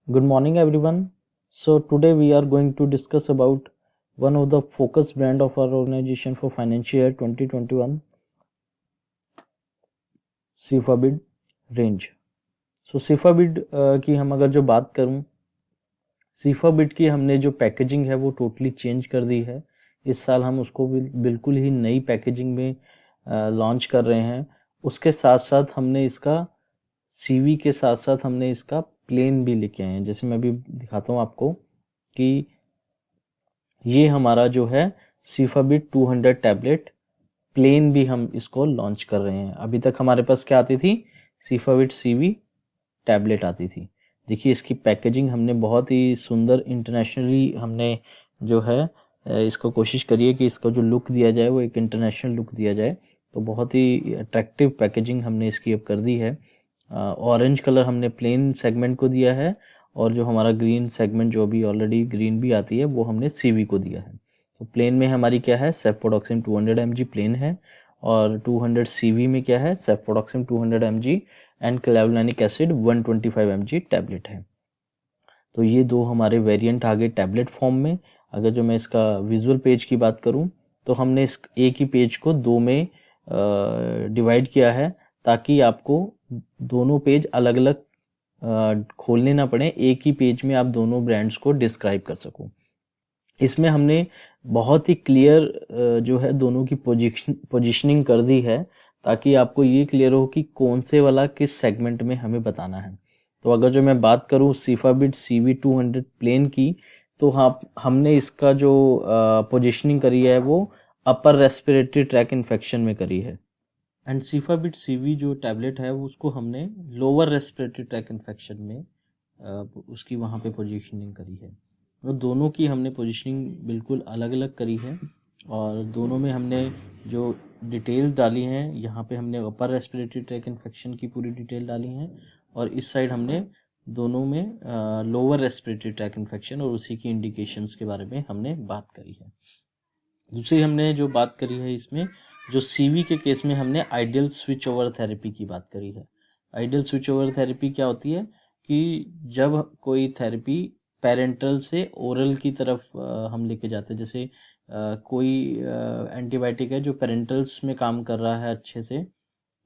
Good morning everyone. So today we are going to discuss about one of the focus brand of our organization for financial year 2021, Sifabid range. So Sifabid की हम अगर जो बात करूं, Sifabid की हमने जो पैकेजिंग है वो टोटली चेंज कर दी है। इस साल हम उसको बिल्कुल ही नई पैकेजिंग में लॉन्च कर रहे हैं। उसके साथ साथ हमने इसका सीवी के साथ साथ हमने इसका प्लेन भी लेके आए हैं। जैसे मैं अभी दिखाता हूँ आपको कि ये हमारा जो है सीफाबिट 200 टैबलेट प्लेन भी हम इसको लॉन्च कर रहे हैं। अभी तक हमारे पास क्या आती थी, सीफाबिट सीवी टैबलेट आती थी। देखिए इसकी पैकेजिंग हमने बहुत ही सुंदर इंटरनेशनली हमने जो है इसको कोशिश करिए कि इसका जो लुक दिया जाए वो एक इंटरनेशनल लुक दिया जाए। तो बहुत ही अट्रैक्टिव पैकेजिंग हमने इसकी अब कर दी है। ऑरेंज कलर हमने प्लेन सेगमेंट को दिया है और जो हमारा ग्रीन सेगमेंट जो अभी ऑलरेडी ग्रीन भी आती है वो हमने सीवी को दिया है। तो प्लेन में हमारी क्या है, सेफोडॉक्सिम 200 mg प्लेन है और 200 सीवी में क्या है, cefpodoxime 200 mg and clavulanic acid 125 mg tablet है। तो ये दो हमारे वेरिएंट आ गए टैबलेट फॉर्म में। अगर जो मैं इसका विजुअल पेज की बात करूं तो हमने इस एक ही पेज को दो में डिवाइड किया है ताकि आपको दोनों पेज अलग अलग खोलने ना पड़े, एक ही पेज में आप दोनों ब्रांड्स को डिस्क्राइब कर सको। इसमें हमने बहुत ही क्लियर जो है दोनों की पोजीशनिंग कर दी है ताकि आपको ये क्लियर हो कि कौन से वाला किस सेगमेंट में हमें बताना है। तो अगर जो मैं बात करूं सीफाबिट सीवी 200 प्लेन की, तो हमने इसका जो पोजीशनिंग करी है वो अपर रेस्पिरेटरी ट्रैक इन्फेक्शन में करी है। एंड सीफाबिट सीवी जो टैबलेट है उसको हमने लोअर रेस्पिरेटरी ट्रैक इन्फेक्शन में उसकी वहाँ पे पोजीशनिंग करी है। तो दोनों की हमने पोजीशनिंग बिल्कुल अलग अलग करी है और दोनों में हमने जो डिटेल डाली हैं, यहाँ पे हमने अपर रेस्पिरेटरी ट्रैक इन्फेक्शन की पूरी डिटेल डाली है और इस साइड हमने दोनों में लोअर रेस्पिरेटरी ट्रैक इन्फेक्शन और उसी की इंडिकेशंस के बारे में हमने बात करी है। दूसरी हमने जो बात करी है इसमें, जो सीवी के केस में हमने आइडियल स्विच ओवर थेरेपी की बात करी है। आइडियल स्विच ओवर थेरेपी क्या होती है कि जब कोई थेरेपी पेरेंटल से ओरल की तरफ हम लेके जाते हैं। जैसे कोई एंटीबायोटिक है जो पेरेंटल्स में काम कर रहा है अच्छे से,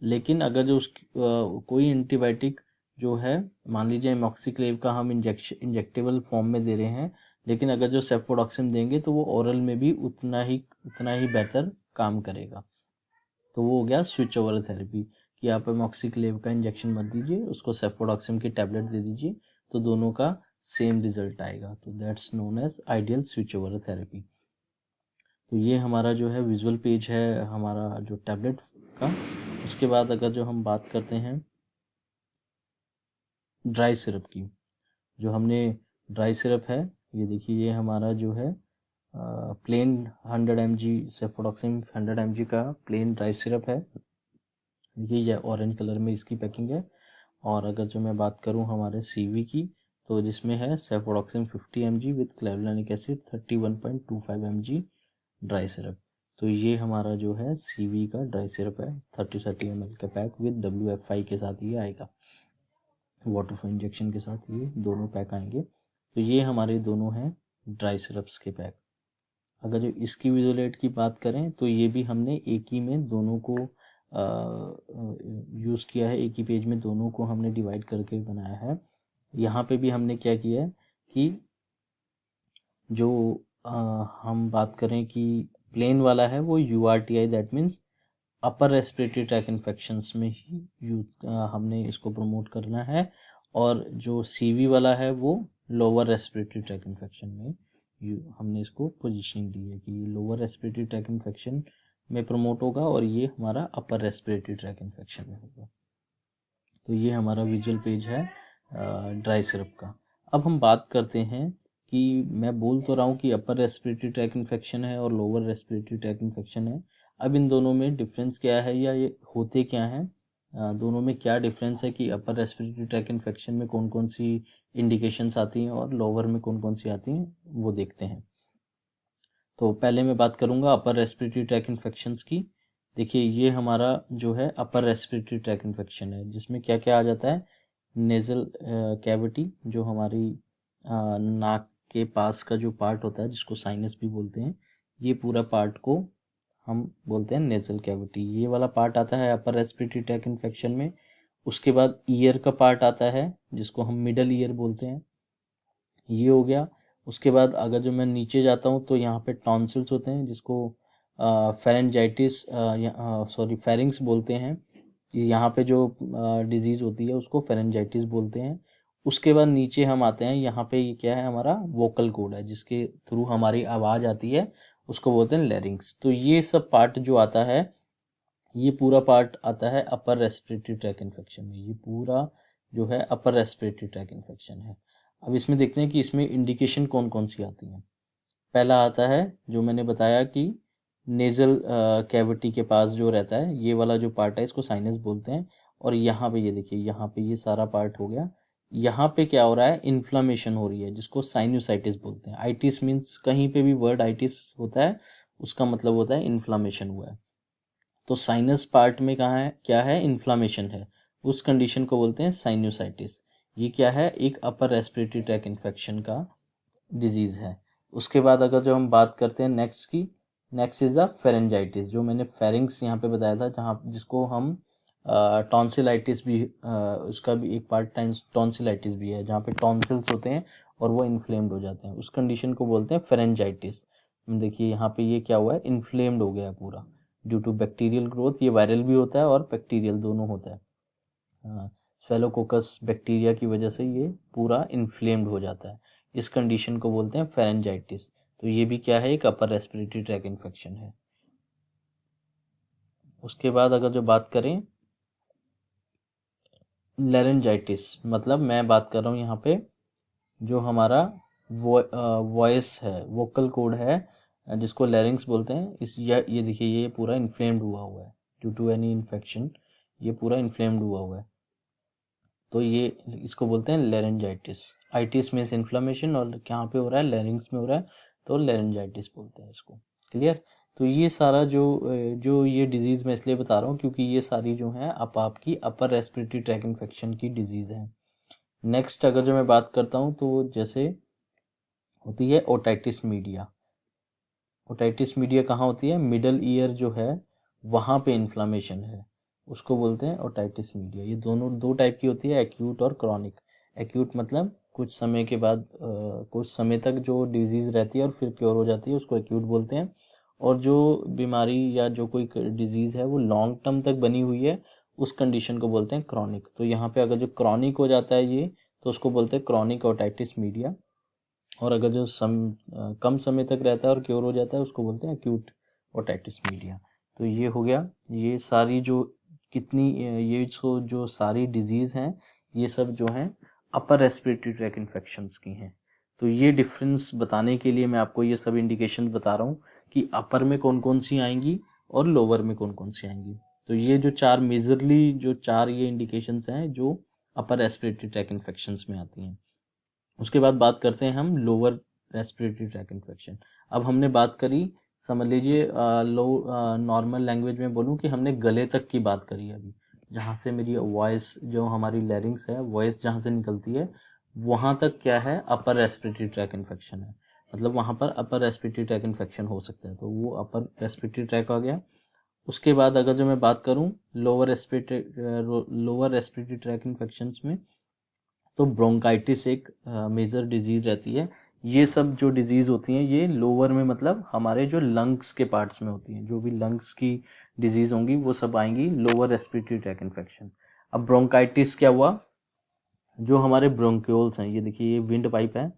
लेकिन अगर जो कोई एंटीबायोटिक जो है, मान लीजिए एमॉक्सिक्लेव का हम इंजेक्टेबल फॉर्म में दे रहे हैं, लेकिन अगर जो सेफोडॉक्सिम देंगे तो वो ओरल में भी उतना ही बेहतर काम करेगा। तो वो हो गया स्विच ओवर थेरेपी कि आप एमॉक्सिक्लेव का इंजेक्शन मत दीजिए, उसको सेफोडॉक्सिम की टैबलेट दे दीजिए, तो दोनों का सेम रिजल्ट आएगा। तो that's known as ideal switch over therapy. तो ये हमारा जो है विजुअल पेज है हमारा जो टैबलेट का। उसके बाद अगर जो हम बात करते हैं ड्राई सिरप की, जो हमने ड्राई सिरप है, ये देखिए ये हमारा जो है प्लेन 100 mg सेफोडॉक्सिम 100 mg का प्लेन ड्राई सिरप है। ये ऑरेंज कलर में इसकी पैकिंग है। और अगर जो मैं बात करूं हमारे सीवी की, तो जिसमें है cefpodoxime 50 mg with clavulanic acid 31.25 mg dry syrup. तो ये हमारा जो है सीवी का ड्राई सिरप है, 30 ml का पैक विद WFI के साथ ये आएगा, वाटर फॉर इंजेक्शन के साथ ये दोनों पैक आएंगे। तो ये हमारे दोनों हैं ड्राई सिरप्स के पैक। अगर जो इसकी विजुअलेट की बात करें तो ये भी हमने एक ही में दोनों को यूज़ किया है, एक ही पेज में दोनों को हमने डिवाइड करके बनाया है। यहाँ पे भी हमने क्या किया है कि जो हम बात करें कि प्लेन वाला है वो URTI that means upper respiratory tract infections में ही हमने इसको प्रमोट करना है, और जो सीवी वाला है वो लोअर रेस्पिरेटरी ट्रैक इन्फेक्शन में हमने इसको पोजीशनिंग दी है कि ये लोअर रेस्पिरेटरी ट्रैक इन्फेक्शन में प्रमोट होगा और ये हमारा अपर रेस्पिरेटरी ट्रैक इन्फेक्शन में होगा। तो ये हमारा विजुअल पेज है ड्राई सिरप का। अब हम बात करते हैं कि मैं बोल तो रहा हूँ कि अपर रेस्पिरेटरी ट्रैक इन्फेक्शन है और लोअर रेस्पिरेटरी ट्रैक इन्फेक्शन है। अब इन दोनों में डिफरेंस क्या है या ये होते क्या हैं, दोनों में क्या डिफरेंस है कि अपर रेस्पिरेटरी ट्रैक इन्फेक्शन में कौन कौन सी इंडिकेशंस आती हैं और लोअर में कौन कौन सी आती हैं, वो देखते हैं। तो पहले मैं बात करूंगा अपर रेस्पिरेटरी ट्रैक इन्फेक्शंस की। देखिए ये हमारा जो है अपर रेस्पिरेटरी ट्रैक इन्फेक्शन है, जिसमें क्या क्या आ जाता है नेजल कैविटी, जो हमारी नाक के पास का जो पार्ट होता है जिसको साइनस भी बोलते हैं, ये पूरा पार्ट को हम बोलते हैं नेजल कैविटी। ये वाला पार्ट आता है अपर रेस्पिरेटरी ट्रैक इन्फेक्शन में। उसके बाद ईयर का पार्ट आता है जिसको हम मिडल ईयर बोलते हैं, ये हो गया। उसके बाद अगर जो मैं नीचे जाता हूँ तो यहाँ पे टॉन्सिल्स होते हैं जिसको फेरेंजाइटिस सॉरी फेरिंग्स बोलते हैं। यहाँ पे जो डिजीज़ होती है उसको फेरेंजाइटिस बोलते हैं। उसके बाद नीचे हम आते हैं, यहाँ पे ये क्या है, हमारा वोकल कॉर्ड है जिसके थ्रू हमारी आवाज़ आती है, उसको बोलते हैं लैरिंग्स। तो ये सब पार्ट जो आता है, ये पूरा पार्ट आता है अपर रेस्पिरेटरी ट्रैक इन्फेक्शन में। ये पूरा जो है अपर रेस्पिरेटरी ट्रैक इन्फेक्शन है। अब इसमें देखते हैं कि इसमें इंडिकेशन कौन कौन सी आती हैं। पहला आता है जो मैंने बताया कि नेजल कैविटी के पास जो रहता है, ये वाला जो पार्ट है इसको साइनस बोलते हैं। और यहाँ पे ये देखिए, यहाँ पे ये सारा पार्ट हो गया। यहाँ पे क्या हो रहा है, इन्फ्लामेशन हो रही है जिसको साइनोसाइटिस बोलते हैं। आइटिस मीन्स कहीं पे भी वर्ड आइटिस होता है उसका मतलब होता है इन्फ्लामेशन हुआ है। तो साइनस पार्ट में कहाँ है, क्या है, इन्फ्लामेशन है, उस कंडीशन को बोलते हैं साइनोसाइटिस। ये क्या है, एक अपर रेस्पिरेटरी ट्रैक इन्फेक्शन का डिजीज है। उसके बाद अगर जो हम बात करते हैं नेक्स्ट की, नेक्स्ट इज द फेरेंजाइटिस, जो मैंने फेरिंग्स यहाँ पे बताया था, जहाँ जिसको हम टॉन्सिलाइटिस भी उसका भी एक पार्ट टॉन्सिलाइटिस भी है, जहाँ पे टॉन्सिल्स होते हैं और वो इन्फ्लेम्ड हो जाते हैं, उस कंडीशन को बोलते हैं फेरेंजाइटिस। देखिए यहाँ पे ये क्या हुआ है, इन्फ्लेम्ड हो गया है पूरा ड्यू टू बैक्टीरियल ग्रोथ। ये वायरल भी होता है और बैक्टीरियल दोनों होता है। स्वेलोकोकस बैक्टीरिया की वजह से ये पूरा इन्फ्लेम्ड हो जाता है। इस कंडीशन को बोलते हैं फेरेंजाइटिस। तो ये भी क्या है, एक अपर रेस्पिरेटरी ट्रैक इन्फेक्शन है। उसके बाद अगर जो बात करें लैरेंजाइटिस, मतलब मैं बात कर रहा हूँ यहाँ पे जो हमारा वॉइस है, वोकल कॉर्ड है, जिसको लैरिंग्स बोलते हैं। ये देखिए, ये पूरा इन्फ्लेम्ड हुआ है ड्यू टू एनी इन्फेक्शन, ये पूरा इन्फ्लेम्ड हुआ है। तो ये इसको बोलते हैं लैरेंजाइटिस। आइटिस मीन्स इन्फ्लेमेशन, और कहाँ पे हो रहा है, लैरिंग्स में हो रहा है, तो लैरेंजाइटिस बोलते हैं इसको। क्लियर। तो ये सारा जो ये डिजीज़ मैं इसलिए बता रहा हूँ क्योंकि ये सारी जो है आपकी अपर रेस्पिरेटरी ट्रैक इन्फेक्शन की डिजीज़ है। नेक्स्ट अगर जो मैं बात करता हूँ तो जैसे होती है ओटाइटिस मीडिया। ओटाइटिस मीडिया कहाँ होती है, मिडल ईयर जो है वहाँ पे इन्फ्लामेशन है, उसको बोलते हैं ओटाइटिस मीडिया। ये दोनों दो टाइप की होती है, एक्यूट और क्रॉनिक। एक्यूट मतलब कुछ समय के बाद कुछ समय तक जो डिजीज़ रहती है और फिर क्योर हो जाती है, उसको एक्यूट बोलते हैं। और जो बीमारी या जो कोई डिजीज़ है वो लॉन्ग टर्म तक बनी हुई है, उस कंडीशन को बोलते हैं क्रॉनिक। तो यहाँ पे अगर जो क्रॉनिक हो जाता है ये, तो उसको बोलते हैं क्रॉनिक ओटाइटिस मीडिया। और अगर जो कम समय तक रहता है और क्योर हो जाता है, उसको बोलते हैं एक्यूट ओटाइटिस मीडिया। तो ये हो गया, ये सारी जो कितनी ये जो सारी डिजीज़ हैं, ये सब जो हैं अपर रेस्पिरेटरी ट्रैक इन्फेक्शंस की हैं। तो ये डिफरेंस बताने के लिए मैं आपको ये सब इंडिकेशन बता रहा हूँ कि अपर में कौन कौन सी आएंगी और लोअर में कौन कौन सी आएंगी। तो ये जो चार मेजरली जो चार ये इंडिकेशंस हैं जो अपर रेस्पिरेटरी ट्रैक इन्फेक्शंस में आती हैं। उसके बाद बात करते हैं हम लोअर रेस्पिरेटरी ट्रैक इन्फेक्शन। अब हमने बात करी, समझ लीजिए लो नॉर्मल लैंग्वेज में बोलूँ कि हमने गले तक की बात करी अभी, जहाँ से मेरी वॉइस जो हमारी लैरिंग्स है, वॉइस जहाँ से निकलती है, वहाँ तक क्या है, अपर रेस्पिरेटरी ट्रैक इन्फेक्शन है। मतलब वहाँ पर अपर रेस्पिरेटरी ट्रैक इन्फेक्शन हो सकता है, तो वो अपर रेस्पिरेटरी ट्रैक आ गया। उसके बाद अगर जो मैं बात करूँ लोअर रेस्पिरेटरी ट्रैक इन्फेक्शंस में, तो ब्रोंकाइटिस एक मेजर डिजीज रहती है। ये सब जो डिजीज होती हैं ये लोअर में, मतलब हमारे जो लंग्स के पार्ट्स में होती हैं, जो भी लंग्स की डिजीज होंगी वो सब आएंगी लोअर रेस्पिरेटरी ट्रैक इन्फेक्शन। अब ब्रोंकाइटिस क्या हुआ, जो हमारे ब्रोंक्यूल्स हैं, ये देखिए ये विंड पाइप है,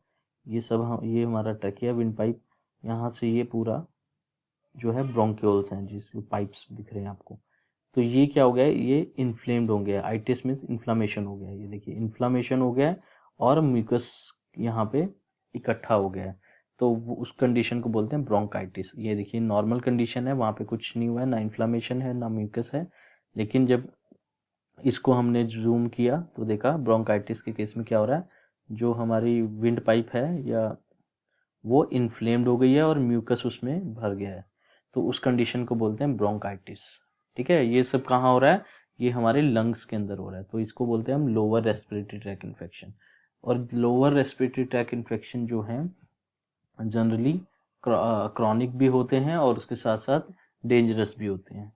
ये सब ये हमारा ट्रैकिया विंड पाइप, यहाँ से ये पूरा जो है ब्रोंक्यूल्स हैं, जिस पाइप्स दिख रहे हैं आपको। तो ये क्या हो गया है, ये इन्फ्लेम्ड हो गया है। आइटिस मीन्स इन्फ्लामेशन हो गया है, ये देखिए इन्फ्लामेशन हो गया है और म्यूकस यहाँ पे इकट्ठा हो गया है, तो उस कंडीशन को बोलते हैं ब्रोंकाइटिस। ये देखिए नॉर्मल कंडीशन है, वहाँ पे कुछ नहीं हुआ है, ना इन्फ्लामेशन है ना म्यूकस है। लेकिन जब इसको हमने जूम किया तो देखा ब्रोंकाइटिस के केस में क्या हो रहा है, जो हमारी विंड पाइप है या वो इन्फ्लेम्ड हो गई है और म्यूकस उसमें भर गया है, तो उस कंडीशन को बोलते हैं ब्रोंकाइटिस। ठीक है, ये सब कहाँ हो रहा है, ये हमारे लंग्स के अंदर हो रहा है, तो इसको बोलते हैं हम लोअर रेस्पिरेटरी ट्रैक इन्फेक्शन। और लोअर रेस्पिरेटरी ट्रैक इन्फेक्शन जो है जनरली क्रॉनिक भी होते हैं और उसके साथ साथ डेंजरस भी होते हैं।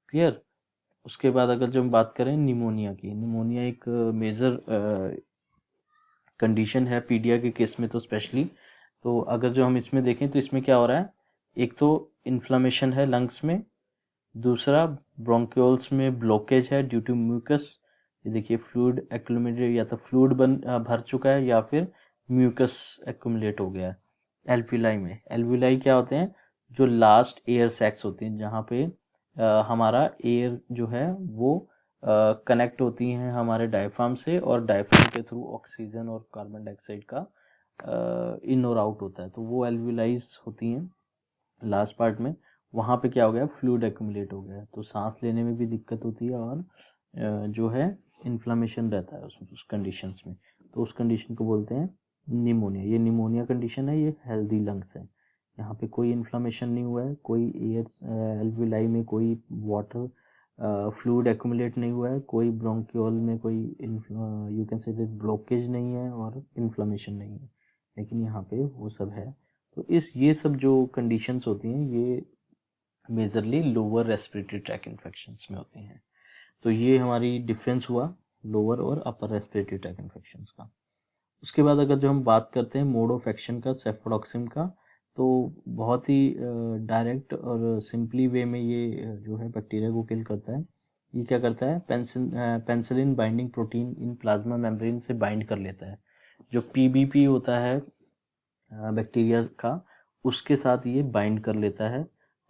क्लियर। उसके बाद अगर जो हम बात करें निमोनिया की, निमोनिया एक मेजर कंडीशन है पीडिया के केस में तो स्पेशली। तो अगर जो हम इसमें देखें तो इसमें क्या हो रहा है, एक तो इन्फ्लामेशन है लंग्स में, दूसरा ब्रोंक्यूल्स में ब्लॉकेज है ड्यू टू म्यूकस। ये देखिए फ्लूइड एक्यूमुलेट, या तो फ्लूइड भर चुका है या फिर म्यूकस एक्यूमुलेट हो गया है। एल्विलाई में, एल्विलाई क्या होते हैं, जो लास्ट एयर सैक्स होती हैं जहाँ पे हमारा एयर जो है वो कनेक्ट होती हैं हमारे डायफ्राम से, और डायफ्राम के थ्रू ऑक्सीजन और कार्बन डाइऑक्साइड का इन और आउट होता है, तो वो एल्विलाइज होती हैं लास्ट पार्ट में। वहाँ पे क्या हो गया, फ्लूइड एक्यूमुलेट हो गया है, तो सांस लेने में भी दिक्कत होती है और जो है इन्फ्लामेशन रहता है उस कंडीशंस में, तो उस कंडीशन को बोलते हैं निमोनिया। ये निमोनिया कंडीशन है, ये हेल्दी लंग्स है, यहाँ पे कोई इन्फ्लामेशन नहीं हुआ है, कोई एयर एल्विलाई में कोई वाटर फ्लूइड एक्यूमुलेट नहीं हुआ है, कोई ब्रोंक्यूल में कोई यू कैन से ब्लॉकेज नहीं है और इन्फ्लामेशन नहीं है, लेकिन यहाँ पे वो सब है। तो ये सब जो कंडीशंस होती हैं ये majorly lower respiratory tract infections में होती हैं। तो ये हमारी डिफरेंस हुआ लोअर और अपर रेस्पिरेटरी ट्रैक इन्फेक्शंस का। उसके बाद अगर जो हम बात करते हैं मोड ऑफ एक्शन का, सेफोडॉक्सिन का, तो बहुत ही डायरेक्ट और सिंपली वे में ये जो है बैक्टीरिया को किल करता है। ये क्या करता है, penicillin binding protein in plasma membrane से बाइंड कर लेता है। जो पीबीपी होता है बैक्टीरिया का, उसके साथ ये बाइंड कर लेता है,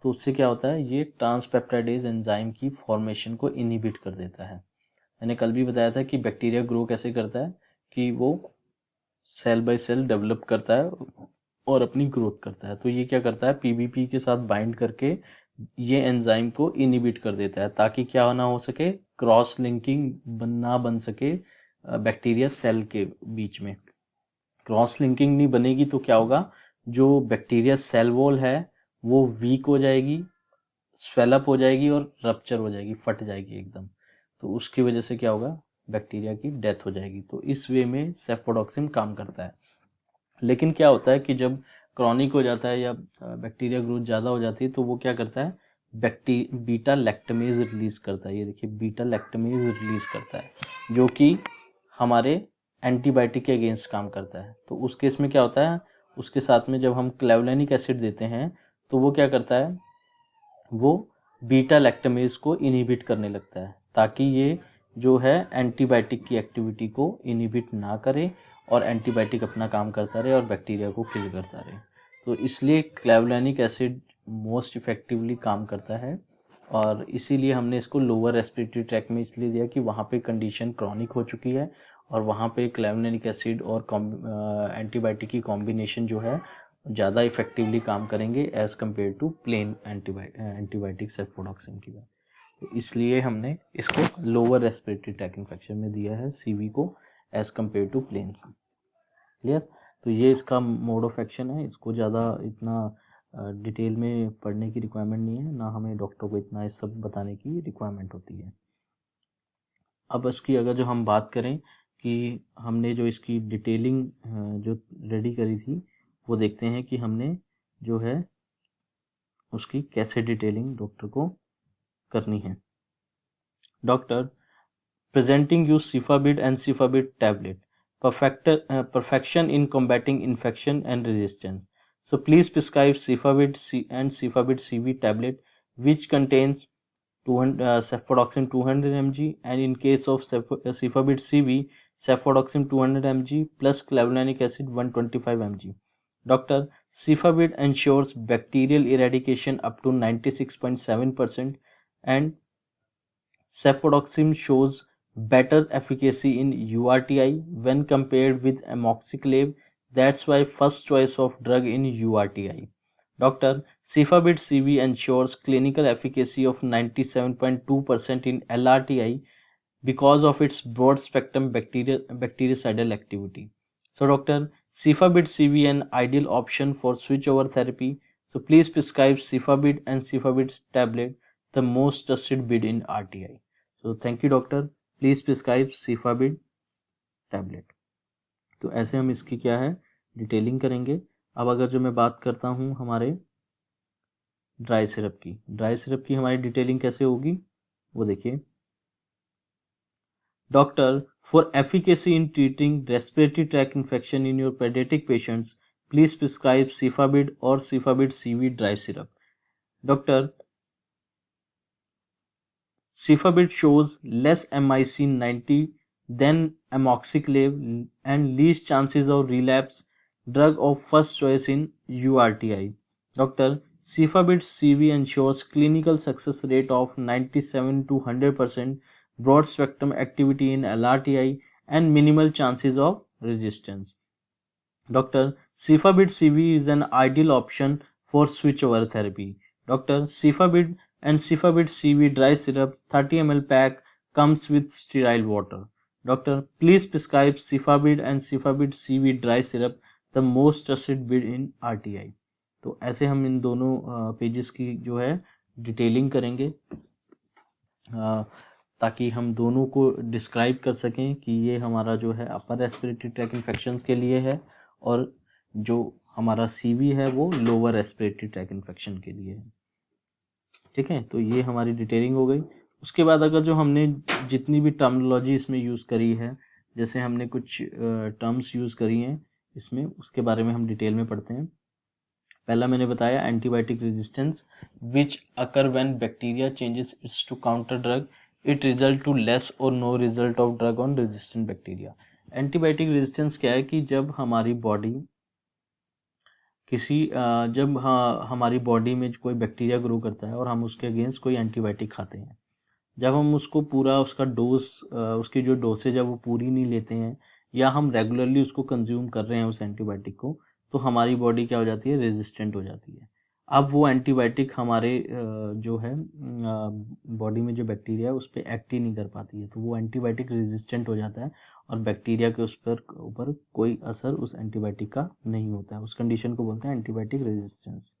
तो उससे क्या होता है, ये ट्रांसपेप्टाइडेज एंजाइम की फॉर्मेशन को इनहिबिट कर देता है। मैंने कल भी बताया था कि बैक्टीरिया ग्रो कैसे करता है, कि वो सेल बाय सेल डेवलप करता है और अपनी ग्रोथ करता है। तो ये क्या करता है, पीबीपी के साथ बाइंड करके ये एंजाइम को इनहिबिट कर देता है, ताकि क्या ना हो सके, क्रॉस लिंकिंग ना बन सके बैक्टीरिया सेल के बीच में। क्रॉस लिंकिंग नहीं बनेगी तो क्या होगा, जो बैक्टीरिया सेल वॉल है वो वीक हो जाएगी, स्वेलअप हो जाएगी और रप्चर हो जाएगी, फट जाएगी एकदम। तो उसकी वजह से क्या होगा, बैक्टीरिया की डेथ हो जाएगी। तो इस वे में सेफोडॉक्सिन काम करता है। लेकिन क्या होता है कि जब क्रॉनिक हो जाता है या बैक्टीरिया ग्रोथ ज़्यादा हो जाती है, तो वो क्या करता है, बीटा लैक्टमेज रिलीज करता है। ये देखिए बीटा लैक्टमेज रिलीज करता है, जो कि हमारे एंटीबायोटिक के अगेंस्ट काम करता है। तो उस केस में क्या होता है, उसके साथ में जब हम क्लेवलेनिक एसिड देते हैं तो वो क्या करता है, वो बीटा लैक्टमेज को इनहिबिट करने लगता है, ताकि ये जो है एंटीबायोटिक की एक्टिविटी को इनहिबिट ना करे और एंटीबायोटिक अपना काम करता रहे और बैक्टीरिया को किल करता रहे। तो इसलिए क्लेवलेनिक एसिड मोस्ट इफेक्टिवली काम करता है, और इसीलिए हमने इसको लोअर रेस्पिरेटरी ट्रैक में इसलिए दिया कि वहाँ पे कंडीशन क्रॉनिक हो चुकी है और वहाँ पे क्लेवलेनिक एसिड और एंटीबायोटिक की कॉम्बिनेशन जो है ज़्यादा इफेक्टिवली काम करेंगे as compare to plain antibiotic cefpodoxime की बात। तो इसलिए हमने इसको लोअर रेस्पिरेटरी ट्रैक इन्फेक्शन में दिया है सीवी को as compare to plain. Clear. तो ये इसका मोड ऑफ एक्शन है, इसको ज़्यादा इतना डिटेल में पढ़ने की रिक्वायरमेंट नहीं है, ना हमें डॉक्टर को इतना इस सब बताने की रिक्वायरमेंट होती है। अब इसकी अगर जो हम बात करें कि हमने जो इसकी डिटेलिंग जो रेडी करी थी, वो देखते हैं कि हमने जो है उसकी कैसे डिटेलिंग डॉक्टर को करनी है। Doctor, presenting you Cefabid and Cefabid tablet, perfection in combating infection and resistance. So please prescribe Cefabid and Cefabid CV tablet, which contains cefodoxime 200 mg, and in case of Cefabid CV, cefodoxime 200 mg plus clavulanic acid 125 mg. Doctor, Cefabid ensures bacterial eradication up to 96.7%, and cefodoxime shows better efficacy in URTI when compared with amoxiclav. That's why first choice of drug in URTI. Doctor, Cefabid CV ensures clinical efficacy of 97.2% in LRTI because of its broad spectrum bactericidal activity. So doctor, Cefabid CV an ideal option for switchover therapy. So please prescribe Cefabid and Cefabid tablet, the most trusted bid in RTI. So thank you doctor, please prescribe Cefabid tablet. तो ऐसे हम इसकी क्या है detailing करेंगे। अब अगर जो मैं बात करता हूँ हमारे ड्राई सिरप की हमारी डिटेलिंग कैसे होगी वो देखिए। Doctor, for efficacy in treating respiratory tract infection in your paediatric patients please prescribe Cefabid और Cefabid CV dry syrup. Doctor, Cefabid shows less MIC 90 than amoxiclav and least chances of relapse, drug of first choice in URTI. Dr. Cefabid CV ensures clinical success rate of 97 to 100%, broad spectrum activity in LRTI, and minimal chances of resistance. Dr. Cefabid CV is an ideal option for switchover therapy. Dr. Cefabid and Cefabid CV dry syrup 30 ml pack comes with sterile water. Doctor, please prescribe Cefabid and Cefabid CV dry syrup, the most trusted bid in RTI. तो ऐसे हम इन दोनों pages की जो है detailing करेंगे ताकि हम दोनों को डिस्क्राइब कर सकें कि ये हमारा जो है अपर रेस्पिरेटरी ट्रैक इन्फेक्शंस के लिए है और जो हमारा सीवी है वो लोअर रेस्पिरेटरी ट्रैक इन्फेक्शन के लिए है। ठीक है, तो ये हमारी डिटेलिंग हो गई। उसके बाद अगर जो हमने जितनी भी टर्मिनोलॉजी इसमें यूज़ करी है, जैसे हमने कुछ टर्म्स यूज़ करी हैं इसमें, उसके बारे में हम डिटेल में पढ़ते हैं। पहला मैंने बताया antibiotic resistance which occur when bacteria changes its to counter drug it result to less or no result of drug on resistant bacteria. Antibiotic resistance क्या है कि जब हमारी बॉडी जब हमारी बॉडी में कोई बैक्टीरिया ग्रो करता है और हम उसके अगेंस्ट कोई एंटीबायोटिक खाते हैं, जब हम उसको पूरा उसका डोज उसकी जो डोसेज है वो पूरी नहीं लेते हैं या हम रेगुलरली उसको कंज्यूम कर रहे हैं उस एंटीबायोटिक को, तो हमारी बॉडी क्या हो जाती है, रेजिस्टेंट हो जाती है। अब वो एंटीबायोटिक हमारे जो है बॉडी में जो बैक्टीरिया है उस पर एक्ट ही नहीं कर पाती है, तो वो एंटीबायोटिक रेजिस्टेंट हो जाता है और बैक्टीरिया के ऊपर कोई असर उस एंटीबायोटिक का नहीं होता है। उस कंडीशन को बोलते हैं एंटीबायोटिक रेजिस्टेंस।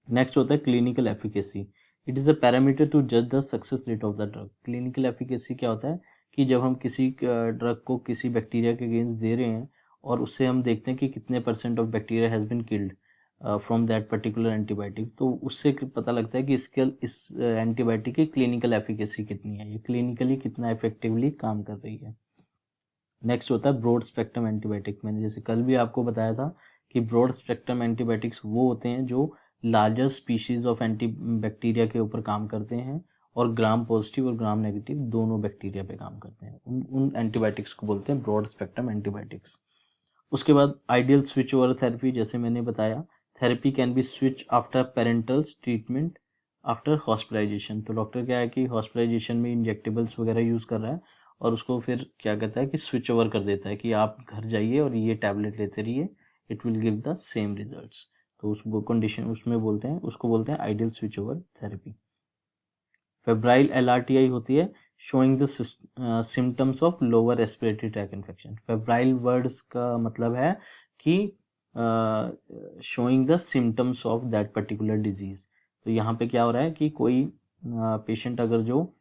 नेक्स्ट होता है clinical efficacy. It is a parameter to जज the success rate of the drug. Clinical efficacy क्या होता है कि जब हम किसी ड्रग को किसी बैक्टीरिया के अगेंस्ट दे रहे हैं और उससे हम देखते हैं कि कितने % of bacteria has been killed from that particular antibiotic, तो उससे पता लगता है कि इस एंटीबायोटिक की क्लिनिकल एफिकेसी कितनी है, ये क्लिनिकली कितना इफेक्टिवली काम कर रही है। नेक्स्ट होता है ब्रॉड स्पेक्ट्रम एंटीबायोटिक। मैंने जैसे कल भी आपको बताया था कि ब्रॉड स्पेक्ट्रम एंटीबायोटिक्स वो होते हैं जो larger species of anti bacteria के ऊपर काम करते हैं और ग्राम पॉजिटिव और ग्राम नेगेटिव दोनों बैक्टीरिया पे काम करते हैं। उन एंटीबायोटिक्स को बोलते हैं ब्रॉड स्पेक्ट्रम एंटीबायोटिक्स। उसके बाद आइडियल स्विच ओवर थेरेपी, जैसे मैंने बताया therapy can be switch after parental treatment after hospitalisation. तो डॉक्टर क्या है कि हॉस्पिटलाइजेशन में इंजेक्टेबल्स वगैरह यूज़ कर रहा है और उसको फिर क्या कहता है कि स्विच ओवर कर देता है कि आप घर जाइए और ये टैबलेट लेते रहिए, it will give the same results. तो उस कंडीशन उसमें उसको बोलते हैं ideal switch over therapy. Febrile LRTI होती है showing the symptoms of lower respiratory tract infection. Febrile words का मतलब है कि showing the symptoms of that particular disease. तो यहाँ पे क्या हो रहा है कि कोई पेशेंट अगर जो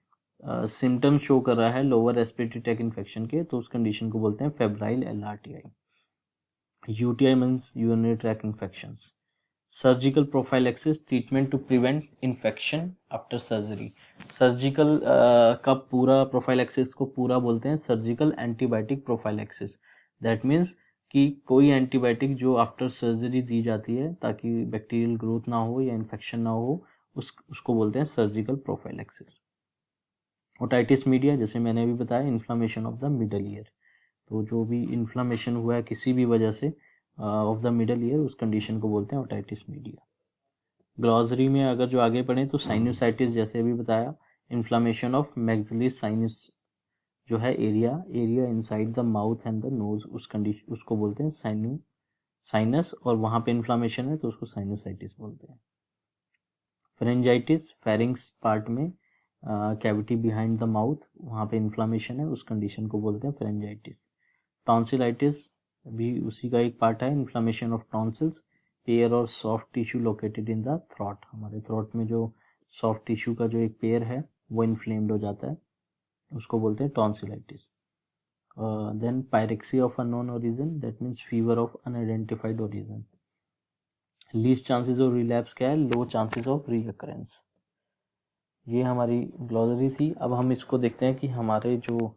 सिम्टम शो कर रहा है लोअर रेस्पिरेटरी ट्रैक इन्फेक्शन के, तो उस कंडीशन को बोलते हैं febrile LRTI। UTI means urinary track infections. Surgical prophylaxis treatment to prevent infection after surgery. Surgical का पूरा प्रोफाइलेक्सिस को पूरा बोलते हैं surgical antibiotic prophylaxis. That means कि कोई एंटीबायोटिक जो आफ्टर सर्जरी दी जाती है ताकि बैक्टीरियल ग्रोथ ना हो या इन्फेक्शन ना हो, उसको बोलते हैं सर्जिकल प्रोफाइलेक्सिस। ओटाइटिस मीडिया, जैसे मैंने अभी बताया inflammation of the middle ear, तो जो भी इन्फ्लामेशन हुआ है किसी भी वजह से ऑफ द मिडल ईयर, उस कंडीशन को बोलते हैं ओटाइटिस मीडिया। ग्लॉसरी में अगर जो आगे पढ़ें तो साइनोसाइटिस, जैसे अभी बताया इन्फ्लामेशन ऑफ मैक्सिलरी साइनस जो है area inside the mouth and the nose, उस कंडीशन उसको बोलते हैं साइनस और वहाँ पे इन्फ्लामेशन है तो उसको साइनोसाइटिस बोलते हैं। फेरेंजाइटिस, फेरिंग्स पार्ट में कैविटी बिहाइंड द माउथ, वहाँ पे इन्फ्लामेशन है, उस कंडीशन को बोलते हैं फेरेंजाइटिस। टॉन्सिलाइटिस भी उसी का एक पार्ट है, इन्फ्लामेशन ऑफ टॉन्सिल्स, पेयर और soft tissue located in the throat. हमारे थ्रोट में जो सॉफ्ट टिश्यू का जो एक पेयर है वो इन्फ्लेम्ड हो जाता है, उसको बोलते हैं tonsillitis. Then pyrexia of unknown origin, that means fever of unidentified origin. Least chances of relapse क्या है, लो चांसेस ऑफ रीअकरेंस। ये हमारी ग्लोसरी थी। अब हम इसको देखते हैं कि हमारे जो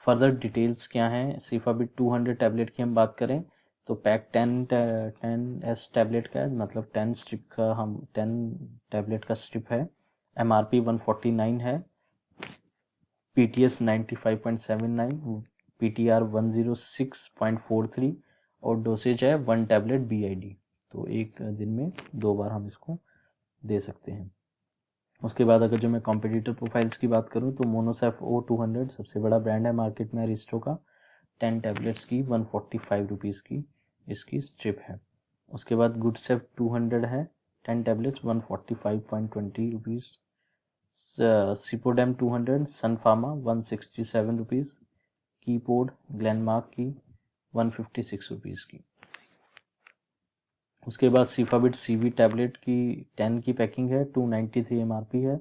फर्दर डिटेल्स क्या हैं। सिफाबिट 200 टैबलेट की हम बात करें तो पैक 10 टैबलेट का है, मतलब 10 स्ट्रिप का, हम 10 टैबलेट का स्ट्रिप है। MRP 149 है, PTS 95.79, PTR 106.43 और डोसेज है 1 टैबलेट BID। तो एक दिन में 2 बार हम इसको दे सकते हैं। उसके बाद अगर जो मैं कॉम्पिटिटर प्रोफाइल्स की बात करूं तो मोनोसेफ O200 सबसे बड़ा ब्रांड है मार्केट में अरिस्टो का। 10 टैबलेट्स की 145 रुपीज़ की इसकी स्ट्रिप है। उसके बाद गुडसेफ 200 है, 10 टैबलेट्स 145.20 रुपीज़। सिपोडेम 200 सन फार्मा 167 रुपीज़। कीपोर्ड ग्लेनमार्क की 156 रुपीज़ की। उसके बाद सिफाबिट CV टैबलेट की 10 की पैकिंग है, 293 MRP है,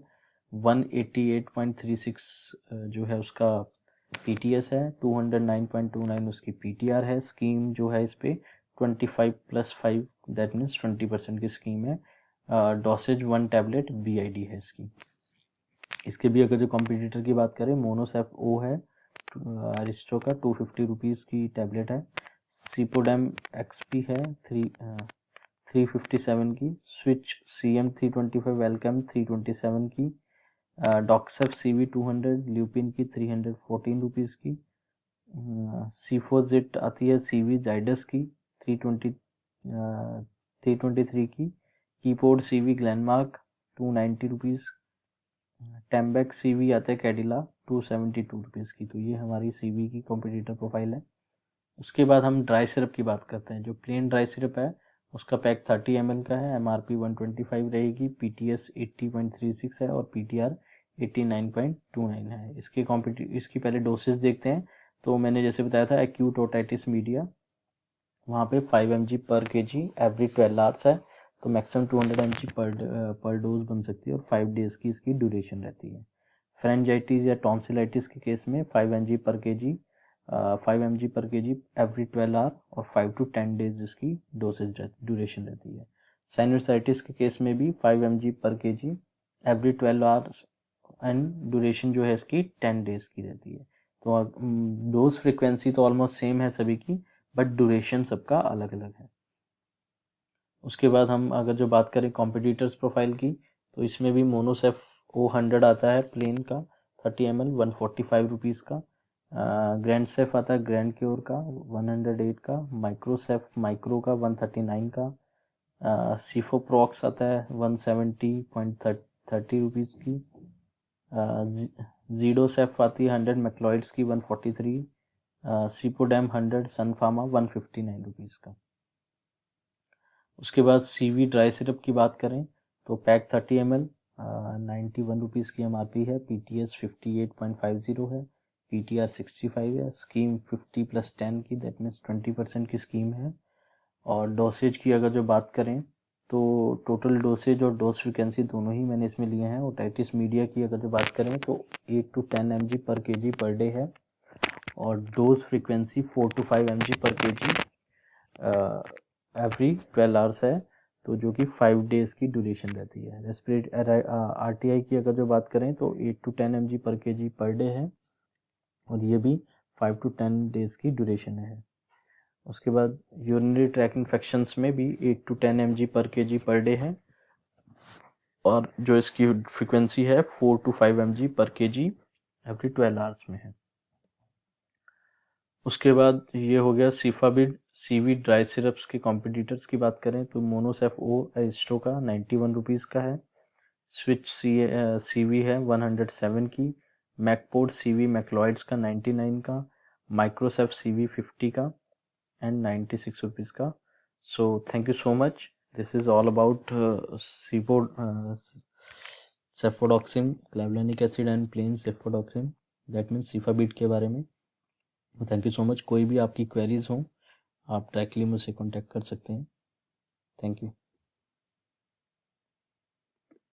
188.36 जो है उसका PTS है, 209.29 उसकी PTR है। स्कीम जो है इस पे 25+5 दैट मीन्स 20% की स्कीम है। डोसेज 1 टैबलेट BID है इसकी। इसके भी अगर जो कॉम्पिटिटर की बात करें, मोनोसेफ O है अरिस्टो का 250 रुपीज़ की टैबलेट है। सिपोडेम XP है 357 की। स्विच CM 325 वेलकम 327 की। डॉक्सेफ CV 200 ल्यूपिन की 314 रुपीज़ की। सीफोजिट आती है CV जाइडस की 323 की। कीपोर्ड CV ग्लेनमार्क 290 रुपीज़। टेम्बेक CV आता है कैडिला 272 रुपीज़ की। तो ये हमारी CV की कॉम्पिटिटर प्रोफाइल है। उसके बाद हम ड्राई सिरप की बात करते हैं। जो प्लेन ड्राई सिरप है उसका पैक 30 ml का है, MRP 125 रहेगी, PTS 80.36 है और PTR 89.29 है। इसकी पहले डोसेज देखते हैं। तो मैंने जैसे बताया था एक्यूट ओटाइटिस मीडिया, वहाँ पे 5 mg पर kg एवरी 12 आवर्स है, तो मैक्सिमम 200 mg पर डोज बन सकती है और 5 डेज की इसकी ड्यूरेशन रहती है। फ्रेंजाइटिस या टॉन्सिलाइटिस के केस में 5 mg पर kg एवरी 12 आवर और 5 to 10 डेज इसकी डोसेज ड्यूरेशन रहती है। साइनोसाइटिस के केस में भी 5 mg पर kg every 12 hours and duration जो है इसकी 10 डेज की रहती है। तो डोज फ्रिक्वेंसी तो ऑलमोस्ट सेम है सभी की, बट ड्यूरेशन सबका अलग अलग है। उसके बाद हम अगर जो बात करें कॉम्पिटिटर्स प्रोफाइल की, तो इसमें भी मोनोसेफ O100 आता है प्लेन का 30 ml 145 रुपीज़ का। ग्रैंड सेफ आता है ग्रैंड क्योर का 108 का। माइक्रोसेफ माइक्रो का 139 का। सिफोप्रॉक्स आता है 170.30 रुपीज़ की। जीडोसेफ आती है 100 मैक्लॉइड्स की 143। सिपोडेम 100 सनफार्मा 159 रुपीज़ का। उसके बाद CV ड्राई सिरप की बात करें तो पैक 30 ml 91 रुपीज़ की MRP है, PTS 58.50 है, PTR 65 है। स्कीम 50+10 की दैट मीन्स 20% की स्कीम है। और डोसेज की अगर जो बात करें तो टोटल डोसेज और डोज फ्रिक्वेंसी दोनों ही मैंने इसमें लिए हैं। ओटाइटिस मीडिया की अगर जो बात करें तो 8 to 10 mg पर kg पर डे है और डोज फ्रिक्वेंसी 4 to 5 mg पर kg एवरी 12 आवर्स है, तो जो कि 5 डेज की ड्यूरेशन रहती है। RTI की अगर जो बात करें तो 8 to 10 mg पर kg पर डे है और ये भी 5 to 10 डेज की ड्यूरेशन है। उसके बाद यूरिनरी ट्रैक इन्फेक्शंस में भी 8 to 10 mg पर kg पर डे है और जो इसकी फ्रिक्वेंसी है 4 to 5 mg पर kg एवरी 12 आवर्स में है। उसके बाद ये हो गया सिफाबिड CV ड्राई सिरप्स के कॉम्पिटिटर्स की बात करें तो मोनोसेफ O अरिस्टो का 91 रुपीज़ का है। स्विच CV है 107 की। मैकपोर्ट CV मैक्लॉइड्स का 99 का। माइक्रोसेफ CV 50 का एंड 96 रुपीज़ का। So thank you so much. This is all about cefpodoxime, clavulanic acid and plain cefpodoxime, that means Cefabid के बारे में। Thank you so much. कोई भी आपकी क्वेरीज हो आप डायरेक्टली मुझसे कॉन्टैक्ट कर सकते हैं। Thank you.